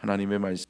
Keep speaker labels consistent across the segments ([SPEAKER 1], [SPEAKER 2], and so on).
[SPEAKER 1] 하나님의 말씀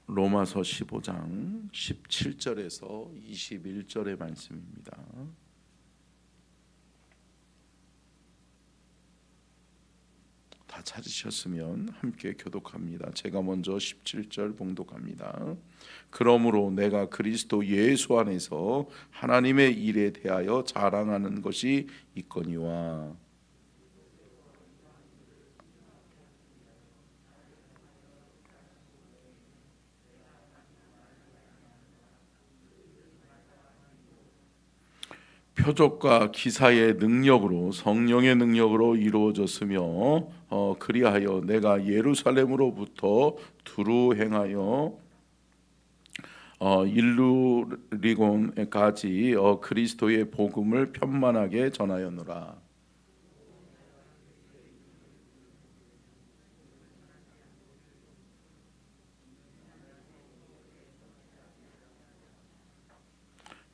[SPEAKER 1] 로마서 15장 17절에서 21절의 말씀입니다. 다 찾으셨으면 함께 교독합니다. 제가 먼저 17절 봉독합니다. 그러므로 내가 그리스도 예수 안에서 하나님의 일에 대하여 자랑하는 것이 있거니와 표적과 기사의 능력으로 성령의 능력으로 이루어졌으며 그리하여 내가 예루살렘으로부터 두루 행하여 일루리곤까지 그리스도의 복음을 편만하게 전하였노라.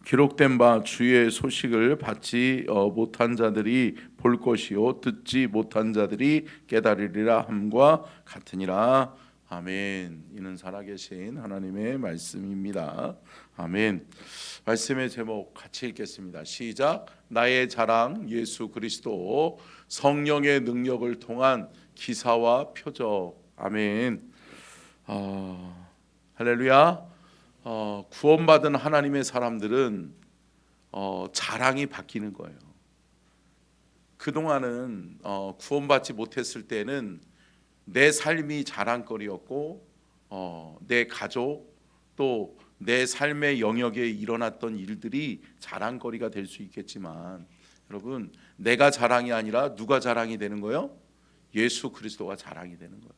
[SPEAKER 1] 기록된 바 주의 소식을 받지 못한 자들이 볼 것이요 듣지 못한 자들이 깨달으리라 함과 같으니라. 아멘. 이는 살아계신 하나님의 말씀입니다. 아멘. 말씀의 제목 같이 읽겠습니다. 시작. 나의 자랑 예수 그리스도 성령의 능력을 통한 기사와 표적. 아멘. 할렐루야. 구원받은 하나님의 사람들은 자랑이 바뀌는 거예요. 그동안은 구원받지 못했을 때는 내 삶이 자랑거리였고 내 가족 또 내 삶의 영역에 일어났던 일들이 자랑거리가 될 수 있겠지만 여러분 내가 자랑이 아니라 누가 자랑이 되는 거예요? 예수 그리스도가 자랑이 되는 거예요.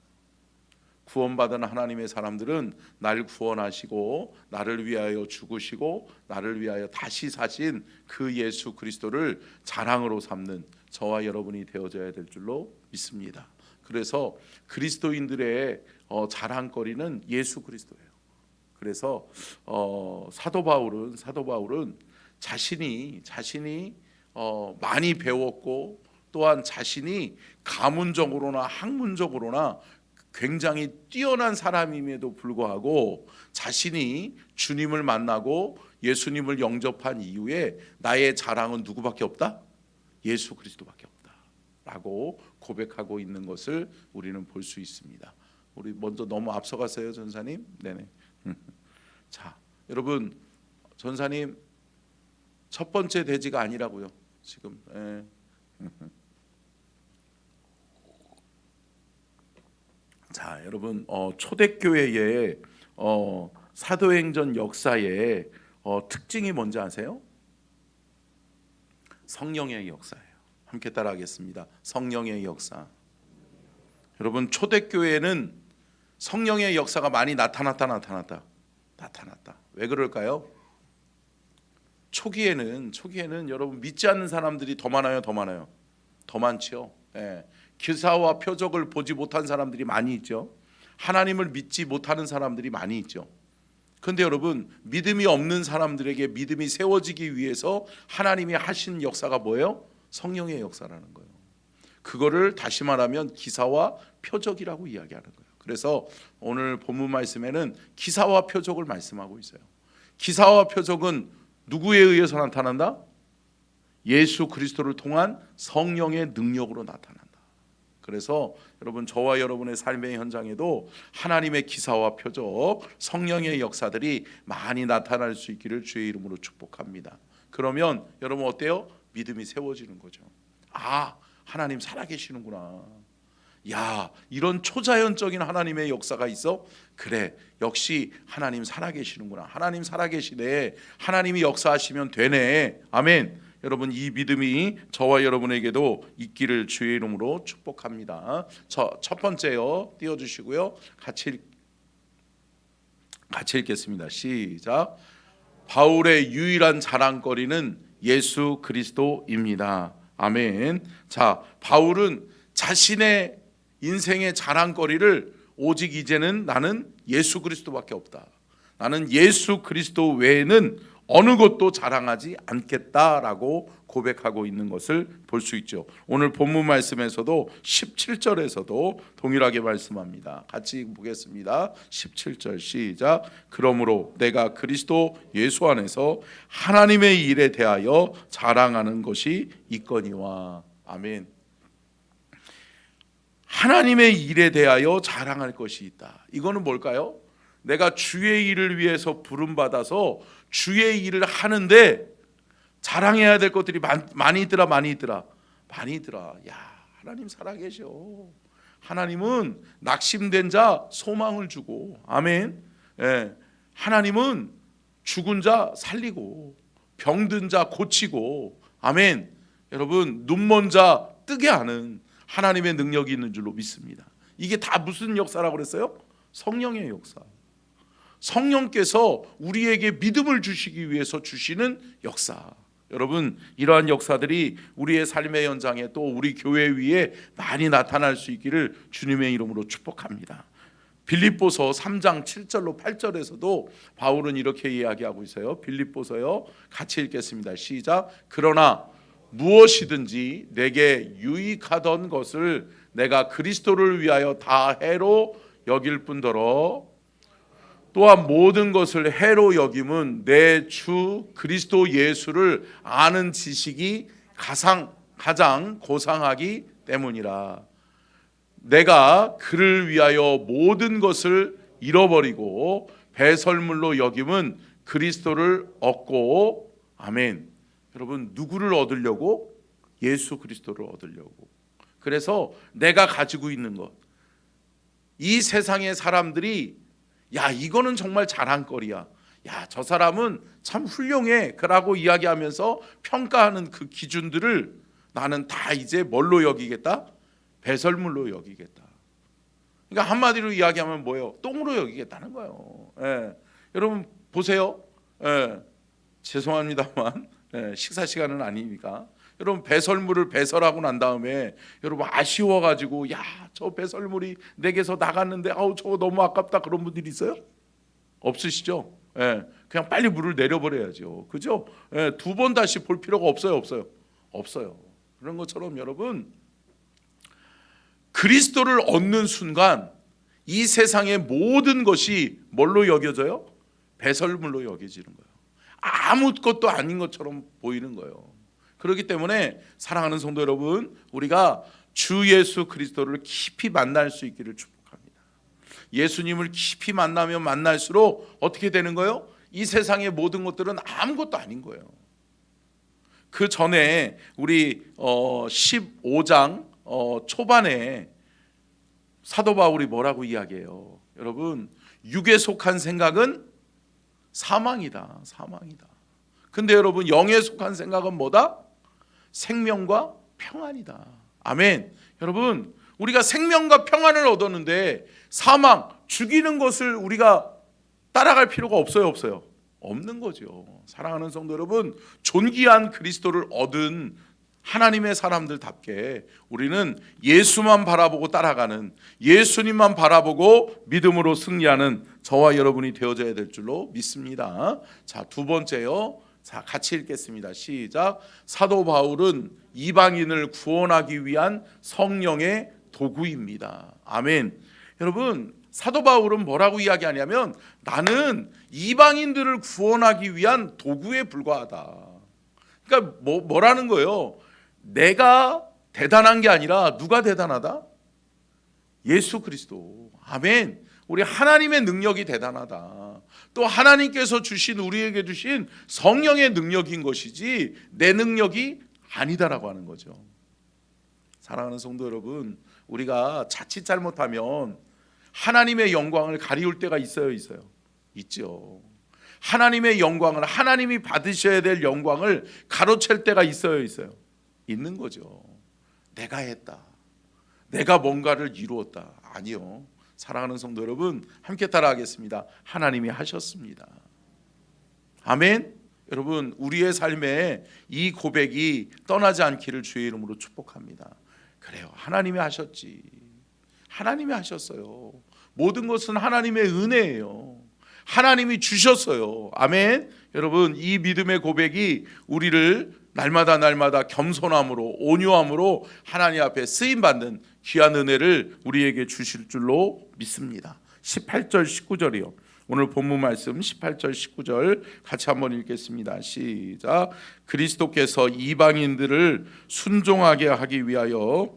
[SPEAKER 1] 구원받은 하나님의 사람들은 날 구원하시고 나를 위하여 죽으시고 나를 위하여 다시 사신 그 예수 그리스도를 자랑으로 삼는 저와 여러분이 되어져야 될 줄로 믿습니다. 그래서 그리스도인들의 자랑거리는 예수 그리스도예요. 그래서 사도 바울은 자신이 많이 배웠고 또한 자신이 가문적으로나 학문적으로나 굉장히 뛰어난 사람임에도 불구하고 자신이 주님을 만나고 예수님을 영접한 이후에 나의 자랑은 누구밖에 없다? 예수 그리스도밖에 없다 라고 고백하고 있는 것을 우리는 볼 수 있습니다. 우리 먼저 너무 앞서갔어요 전사님. 네네. 자 여러분 전사님 첫 번째 돼지가 아니라고요 지금. 자 여러분 초대교회의 사도행전 역사의 특징이 뭔지 아세요? 성령의 역사예요. 함께 따라하겠습니다. 성령의 역사. 여러분 초대교회는 성령의 역사가 많이 나타났다. 왜 그럴까요? 초기에는 여러분 믿지 않는 사람들이 더 많아요? 더 많죠. 예. 기사와 표적을 보지 못한 사람들이 많이 있죠. 하나님을 믿지 못하는 사람들이 많이 있죠. 그런데 여러분 믿음이 없는 사람들에게 믿음이 세워지기 위해서 하나님이 하신 역사가 뭐예요? 성령의 역사라는 거예요. 그거를 다시 말하면 기사와 표적이라고 이야기하는 거예요. 그래서 오늘 본문 말씀에는 기사와 표적을 말씀하고 있어요. 기사와 표적은 누구에 의해서 나타난다? 예수 그리스도를 통한 성령의 능력으로 나타난다. 그래서 여러분 저와 여러분의 삶의 현장에도 하나님의 기사와 표적, 성령의 역사들이 많이 나타날 수 있기를 주의 이름으로 축복합니다. 그러면 여러분 어때요? 믿음이 세워지는 거죠. 아, 하나님 살아계시는구나. 야, 이런 초자연적인 하나님의 역사가 있어? 그래, 역시 하나님 살아계시는구나. 하나님 살아계시네. 하나님이 역사하시면 되네. 아멘. 여러분 이 믿음이 저와 여러분에게도 있기를 주의 이름으로 축복합니다. 첫 번째요. 띄워주시고요. 같이 읽겠습니다. 시작. 바울의 유일한 자랑거리는 예수 그리스도입니다. 아멘. 자, 바울은 자신의 인생의 자랑거리를 오직 이제는 나는 예수 그리스도밖에 없다. 나는 예수 그리스도 외에는 어느 것도 자랑하지 않겠다라고 고백하고 있는 것을 볼 수 있죠. 오늘 본문 말씀에서도 17절에서도 동일하게 말씀합니다. 같이 보겠습니다. 17절 시작. 그러므로 내가 그리스도 예수 안에서 하나님의 일에 대하여 자랑하는 것이 있거니와. 아멘. 하나님의 일에 대하여 자랑할 것이 있다. 이거는 뭘까요? 내가 주의 일을 위해서 부름받아서 주의 일을 하는데 자랑해야 될 것들이 많이 있더라. 야, 하나님 살아계셔. 하나님은 낙심된 자 소망을 주고, 아멘. 예, 하나님은 죽은 자 살리고, 병든 자 고치고, 아멘. 여러분, 눈먼 자 뜨게 하는 하나님의 능력이 있는 줄로 믿습니다. 이게 다 무슨 역사라고 그랬어요? 성령의 역사. 성령께서 우리에게 믿음을 주시기 위해서 주시는 역사. 여러분, 이러한 역사들이 우리의 삶의 현장에 또 우리 교회 위에 많이 나타날 수 있기를 주님의 이름으로 축복합니다. 빌립보서 3장 7절로 8절에서도 바울은 이렇게 이야기하고 있어요. 빌립보서요, 같이 읽겠습니다. 시작. 그러나 무엇이든지 내게 유익하던 것을 내가 그리스도를 위하여 다 해로 여길 뿐더러 또한 모든 것을 해로 여김은 내 주 그리스도 예수를 아는 지식이 가장 고상하기 때문이라. 내가 그를 위하여 모든 것을 잃어버리고 배설물로 여김은 그리스도를 얻고, 아멘. 여러분, 누구를 얻으려고? 예수 그리스도를 얻으려고. 그래서 내가 가지고 있는 것, 이 세상의 사람들이 야, 이거는 정말 자랑거리야, 야, 저 사람은 참 훌륭해 라고 이야기하면서 평가하는 그 기준들을 나는 다 이제 뭘로 여기겠다? 배설물로 여기겠다. 그러니까 한마디로 이야기하면 뭐예요? 똥으로 여기겠다는 거예요. 예. 여러분 보세요. 예. 죄송합니다만 식사 시간은 아니니까. 여러분, 배설물을 배설하고 난 다음에 여러분 아쉬워가지고 야, 저 배설물이 내게서 나갔는데 아우 저거 너무 아깝다, 그런 분들이 있어요? 없으시죠? 예, 그냥 빨리 물을 내려버려야죠. 그죠? 예, 두 번 다시 볼 필요가 없어요. 그런 것처럼 여러분, 그리스도를 얻는 순간 이 세상의 모든 것이 뭘로 여겨져요? 배설물로 여겨지는 거예요. 아무것도 아닌 것처럼 보이는 거예요. 그렇기 때문에 사랑하는 성도 여러분, 우리가 주 예수 그리스도를 깊이 만날 수 있기를 축복합니다. 예수님을 깊이 만나면 만날수록 어떻게 되는 거예요? 이 세상의 모든 것들은 아무것도 아닌 거예요. 그 전에 우리 15장 초반에 사도 바울이 뭐라고 이야기해요? 여러분, 육에 속한 생각은 사망이다. 근데 여러분, 영에 속한 생각은 뭐다? 생명과 평안이다. 아멘. 여러분, 우리가 생명과 평안을 얻었는데 사망, 죽이는 것을 우리가 따라갈 필요가 없어요? 없는 거죠. 사랑하는 성도 여러분, 존귀한 그리스도를 얻은 하나님의 사람들답게 우리는 예수만 바라보고 따라가는, 예수님만 바라보고 믿음으로 승리하는 저와 여러분이 되어져야 될 줄로 믿습니다. 자, 두 번째요. 자, 같이 읽겠습니다. 시작. 사도 바울은 이방인을 구원하기 위한 성령의 도구입니다. 아멘. 여러분, 사도 바울은 뭐라고 이야기하냐면 나는 이방인들을 구원하기 위한 도구에 불과하다. 그러니까 뭐라는 거예요? 내가 대단한 게 아니라 누가 대단하다? 예수 그리스도. 아멘. 우리 하나님의 능력이 대단하다. 또 하나님께서 주신, 우리에게 주신 성령의 능력인 것이지 내 능력이 아니다라고 하는 거죠. 사랑하는 성도 여러분, 우리가 자칫 잘못하면 하나님의 영광을 가리울 때가 있어요? 있죠. 하나님의 영광을, 하나님이 받으셔야 될 영광을 가로챌 때가 있어요? 있는 거죠. 내가 했다, 내가 뭔가를 이루었다. 아니요. 사랑하는 성도 여러분, 함께 따라하겠습니다. 하나님이 하셨습니다. 아멘. 여러분, 우리의 삶에 이 고백이 떠나지 않기를 주의 이름으로 축복합니다. 그래요, 하나님이 하셨지. 하나님이 하셨어요. 모든 것은 하나님의 은혜예요. 하나님이 주셨어요. 아멘. 여러분, 이 믿음의 고백이 우리를 날마다 겸손함으로, 온유함으로 하나님 앞에 쓰임받는 귀한 은혜를 우리에게 주실 줄로 믿습니다. 18절 19절이요. 오늘 본문 말씀 18절 19절 같이 한번 읽겠습니다. 시작. 그리스도께서 이방인들을 순종하게 하기 위하여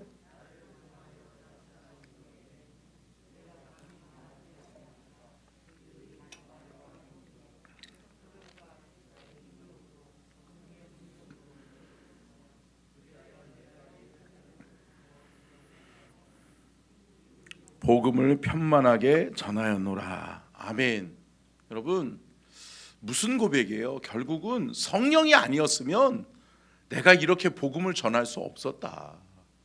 [SPEAKER 1] 복음을 편만하게 전하였노라. 아멘. 여러분, 무슨 고백이에요? 결국은 성령이 아니었으면 내가 이렇게 복음을 전할 수 없었다.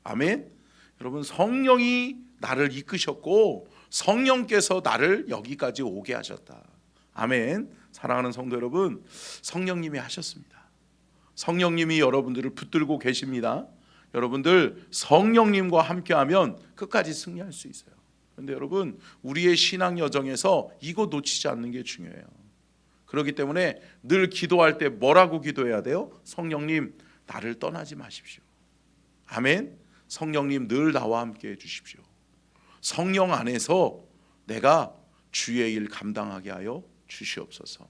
[SPEAKER 1] 아멘. 여러분, 성령이 나를 이끄셨고 성령께서 나를 여기까지 오게 하셨다. 아멘. 사랑하는 성도 여러분, 성령님이 하셨습니다. 성령님이 여러분들을 붙들고 계십니다. 여러분들 성령님과 함께하면 끝까지 승리할 수 있어요. 그런데 여러분, 우리의 신앙 여정에서 이거 놓치지 않는 게 중요해요. 그렇기 때문에 늘 기도할 때 뭐라고 기도해야 돼요? 성령님, 나를 떠나지 마십시오. 아멘. 성령님, 늘 나와 함께 해주십시오. 성령 안에서 내가 주의 일 감당하게 하여 주시옵소서.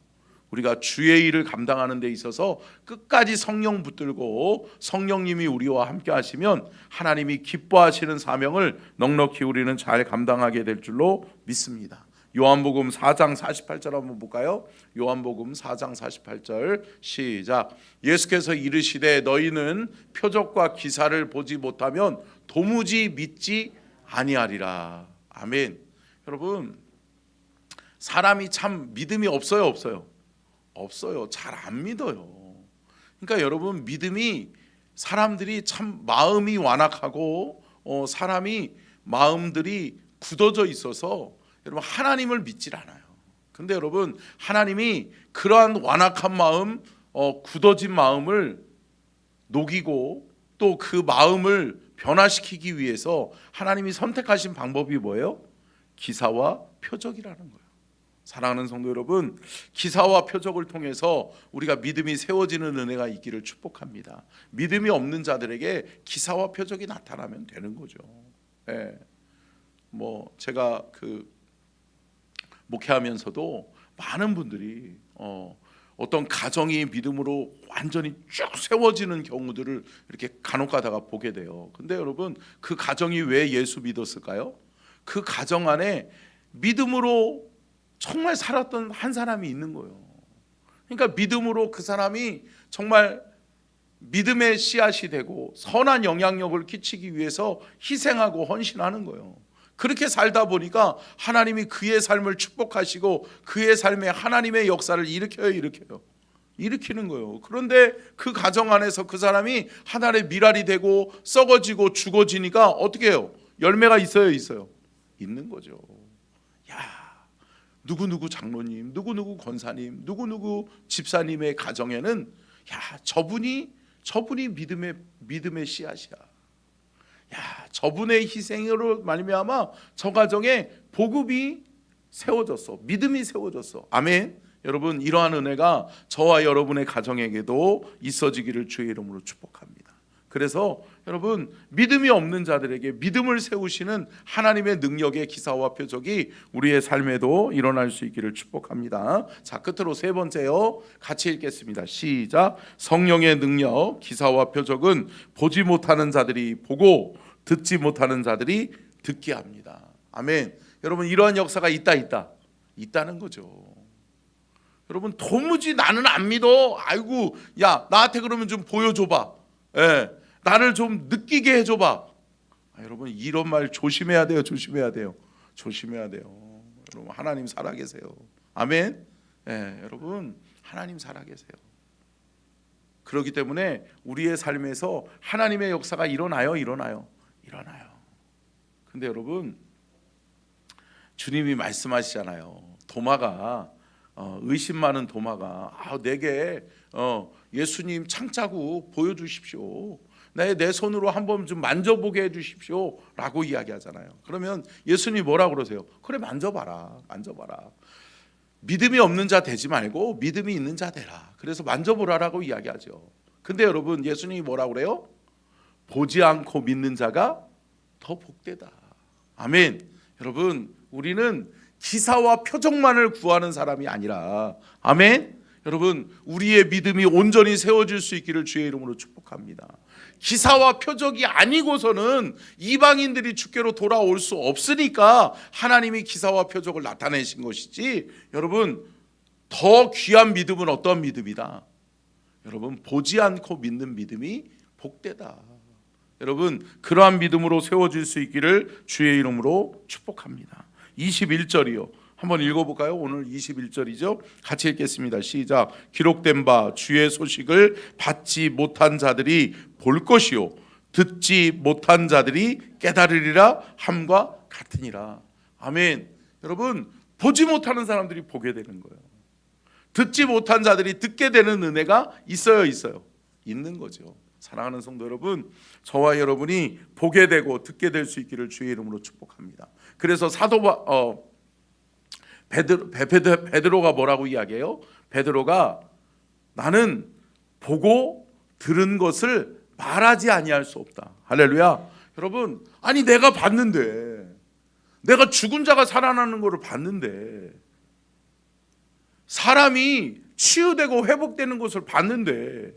[SPEAKER 1] 우리가 주의 일을 감당하는 데 있어서 끝까지 성령 붙들고 성령님이 우리와 함께 하시면 하나님이 기뻐하시는 사명을 넉넉히 우리는 잘 감당하게 될 줄로 믿습니다. 요한복음 4장 48절 한번 볼까요? 요한복음 4장 48절 시작. 예수께서 이르시되 너희는 표적과 기사를 보지 못하면 도무지 믿지 아니하리라. 아멘. 여러분, 사람이 참 믿음이 없어요, 없어요? 없어요. 잘 안 믿어요. 그러니까 여러분, 믿음이 사람들이 참 마음이 완악하고 사람이 마음들이 굳어져 있어서 여러분 하나님을 믿질 않아요. 근데 여러분, 하나님이 그러한 완악한 마음, 굳어진 마음을 녹이고 또 그 마음을 변화시키기 위해서 하나님이 선택하신 방법이 뭐예요? 기사와 표적이라는 거예요. 사랑하는 성도 여러분, 기사와 표적을 통해서 우리가 믿음이 세워지는 은혜가 있기를 축복합니다. 믿음이 없는 자들에게 기사와 표적이 나타나면 되는 거죠. 예. 제가 목회하면서도 많은 분들이 어떤 가정이 믿음으로 완전히 쭉 세워지는 경우들을 이렇게 간혹 가다가 보게 돼요. 근데 여러분, 그 가정이 왜 예수 믿었을까요? 그 가정 안에 믿음으로 정말 살았던 한 사람이 있는 거예요. 그러니까 믿음으로 그 사람이 정말 믿음의 씨앗이 되고 선한 영향력을 끼치기 위해서 희생하고 헌신하는 거예요. 그렇게 살다 보니까 하나님이 그의 삶을 축복하시고 그의 삶에 하나님의 역사를 일으키는 거예요. 그런데 그 가정 안에서 그 사람이 하나의 미랄이 되고 썩어지고 죽어지니까 어떻게 해요? 열매가 있어요, 있어요? 있는 거죠. 누구누구 장로님, 누구누구 권사님, 누구누구 집사님의 가정에는 저분이 믿음의 씨앗이야. 저분의 희생으로 말미암아 저 가정에 복음이 세워졌어. 믿음이 세워졌어. 아멘. 여러분, 이러한 은혜가 저와 여러분의 가정에게도 있어지기를 주의 이름으로 축복합니다. 그래서 여러분, 믿음이 없는 자들에게 믿음을 세우시는 하나님의 능력의 기사와 표적이 우리의 삶에도 일어날 수 있기를 축복합니다. 자, 끝으로 세 번째요. 같이 읽겠습니다. 시작. 성령의 능력, 기사와 표적은 보지 못하는 자들이 보고 듣지 못하는 자들이 듣게 합니다. 아멘. 여러분, 이러한 역사가 있다는 거죠. 여러분, 도무지 나는 안 믿어. 아이고, 나한테 그러면 좀 보여줘봐. 나를 좀 느끼게 해줘봐. 여러분, 이런 말 조심해야 돼요. 여러분, 하나님 살아계세요. 아멘. 여러분, 하나님 살아계세요. 그렇기 때문에 우리의 삶에서 하나님의 역사가 일어나요. 근데 여러분, 주님이 말씀하시잖아요. 도마가 의심 많은 도마가 내게 예수님 창자국 보여주십시오. 내 손으로 한번 좀 만져보게 해주십시오 라고 이야기하잖아요. 그러면 예수님이 뭐라고 그러세요? 그래, 만져봐라. 믿음이 없는 자 되지 말고 믿음이 있는 자 되라. 그래서 만져보라라고 이야기하죠. 근데 여러분, 예수님이 뭐라고 그래요? 보지 않고 믿는 자가 더 복되다. 아멘. 여러분, 우리는 기사와 표적만을 구하는 사람이 아니라, 아멘. 여러분, 우리의 믿음이 온전히 세워질 수 있기를 주의 이름으로 축복합니다. 기사와 표적이 아니고서는 이방인들이 주께로 돌아올 수 없으니까 하나님이 기사와 표적을 나타내신 것이지, 여러분, 더 귀한 믿음은 어떤 믿음이다? 여러분, 보지 않고 믿는 믿음이 복되다. 여러분, 그러한 믿음으로 세워질 수 있기를 주의 이름으로 축복합니다. 21절이요. 한번 읽어볼까요? 오늘 21절이죠. 같이 읽겠습니다. 시작. 기록된 바 주의 소식을 받지 못한 자들이 볼 것이요 듣지 못한 자들이 깨달으리라 함과 같으니라. 아멘. 여러분, 보지 못하는 사람들이 보게 되는 거예요. 듣지 못한 자들이 듣게 되는 은혜가 있어요, 있어요? 있는 거죠. 사랑하는 성도 여러분, 저와 여러분이 보게 되고 듣게 될 수 있기를 주의 이름으로 축복합니다. 그래서 베드로가 뭐라고 이야기해요? 베드로가 나는 보고 들은 것을 말하지 아니할 수 없다. 할렐루야. 여러분, 아니 내가 봤는데, 내가 죽은 자가 살아나는 것을 봤는데, 사람이 치유되고 회복되는 것을 봤는데,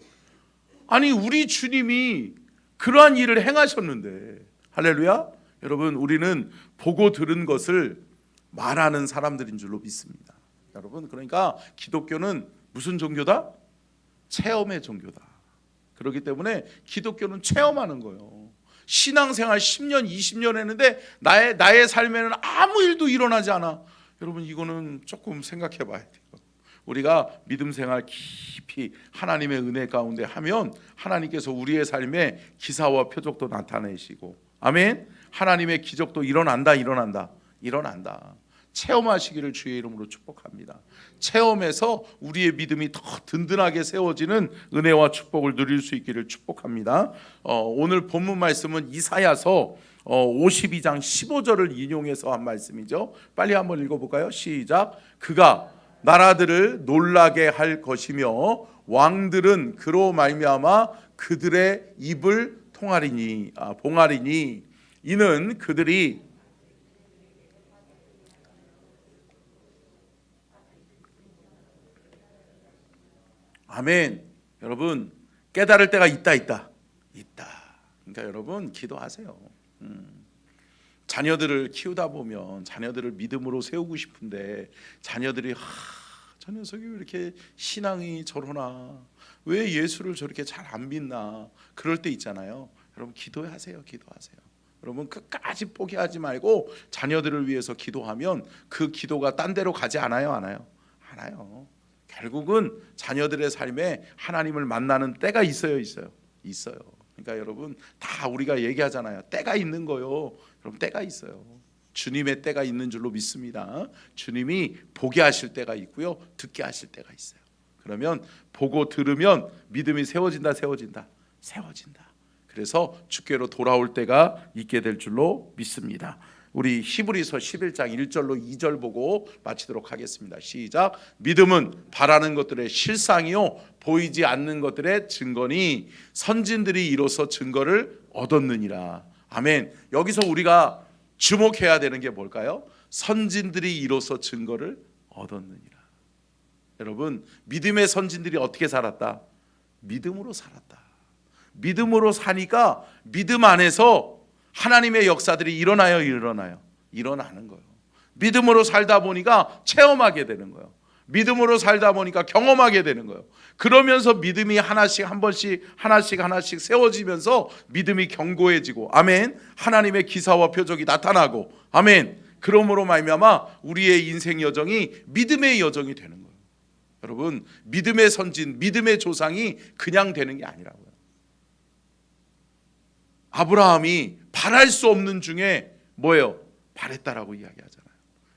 [SPEAKER 1] 아니 우리 주님이 그러한 일을 행하셨는데, 할렐루야. 여러분, 우리는 보고 들은 것을 말하는 사람들인 줄로 믿습니다. 여러분, 그러니까 기독교는 무슨 종교다? 체험의 종교다. 그렇기 때문에 기독교는 체험하는 거예요. 신앙생활 10년, 20년 했는데 나의 삶에는 아무 일도 일어나지 않아. 여러분, 이거는 조금 생각해 봐야 돼요. 우리가 믿음 생활 깊이 하나님의 은혜 가운데 하면 하나님께서 우리의 삶에 기사와 표적도 나타내시고, 아멘. 하나님의 기적도 일어난다. 체험하시기를 주의 이름으로 축복합니다. 체험에서 우리의 믿음이 더 든든하게 세워지는 은혜와 축복을 누릴 수 있기를 축복합니다. 오늘 본문 말씀은 이사야서 52장 15절을 인용해서 한 말씀이죠. 빨리 한번 읽어볼까요? 시작. 그가 나라들을 놀라게 할 것이며 왕들은 그로 말미암아 그들의 입을 봉하리니 이는 그들이 아멘. 여러분, 깨달을 때가 있다. 그러니까 여러분, 기도하세요. 자녀들을 키우다 보면 자녀들을 믿음으로 세우고 싶은데 자녀들이 저 녀석이 왜 이렇게 신앙이 저러나, 왜 예수를 저렇게 잘 안 믿나, 그럴 때 있잖아요. 여러분, 기도하세요. 여러분, 끝까지 포기하지 말고 자녀들을 위해서 기도하면 그 기도가 딴 데로 가지 않아요? 않아요. 결국은 자녀들의 삶에 하나님을 만나는 때가 있어요. 그러니까 여러분, 다 우리가 얘기하잖아요. 때가 있는 거요. 여러분, 때가 있어요. 주님의 때가 있는 줄로 믿습니다. 주님이 보게 하실 때가 있고요, 듣게 하실 때가 있어요. 그러면 보고 들으면 믿음이 세워진다. 그래서 주께로 돌아올 때가 있게 될 줄로 믿습니다. 우리 히브리서 11장 1절로 2절 보고 마치도록 하겠습니다. 시작. 믿음은 바라는 것들의 실상이요 보이지 않는 것들의 증거니 선진들이 이로써 증거를 얻었느니라. 아멘. 여기서 우리가 주목해야 되는 게 뭘까요? 선진들이 이로써 증거를 얻었느니라. 여러분, 믿음의 선진들이 어떻게 살았다? 믿음으로 살았다. 믿음으로 사니까 믿음 안에서 하나님의 역사들이 일어나는 거예요. 믿음으로 살다 보니까 체험하게 되는 거예요. 믿음으로 살다 보니까 경험하게 되는 거예요. 그러면서 믿음이 한 번씩 세워지면서 믿음이 견고해지고, 아멘. 하나님의 기사와 표적이 나타나고, 아멘. 그러므로 말미암아 우리의 인생 여정이 믿음의 여정이 되는 거예요. 여러분, 믿음의 선진, 믿음의 조상이 그냥 되는 게 아니라고요. 아브라함이 바랄 수 없는 중에 뭐예요? 바랬다라고 이야기하잖아요.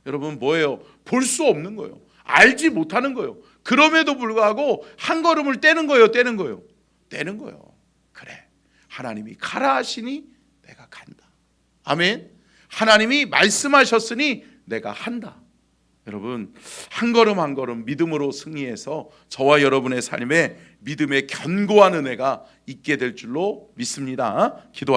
[SPEAKER 1] 여러분, 뭐예요? 볼 수 없는 거예요. 알지 못하는 거예요. 그럼에도 불구하고 한 걸음을 떼는 거예요. 그래, 하나님이 가라 하시니 내가 간다. 아멘. 하나님이 말씀하셨으니 내가 한다. 여러분 한 걸음 한 걸음 믿음으로 승리해서 저와 여러분의 삶에 믿음의 견고한 은혜가 있게 될 줄로 믿습니다. 기도하겠습니다.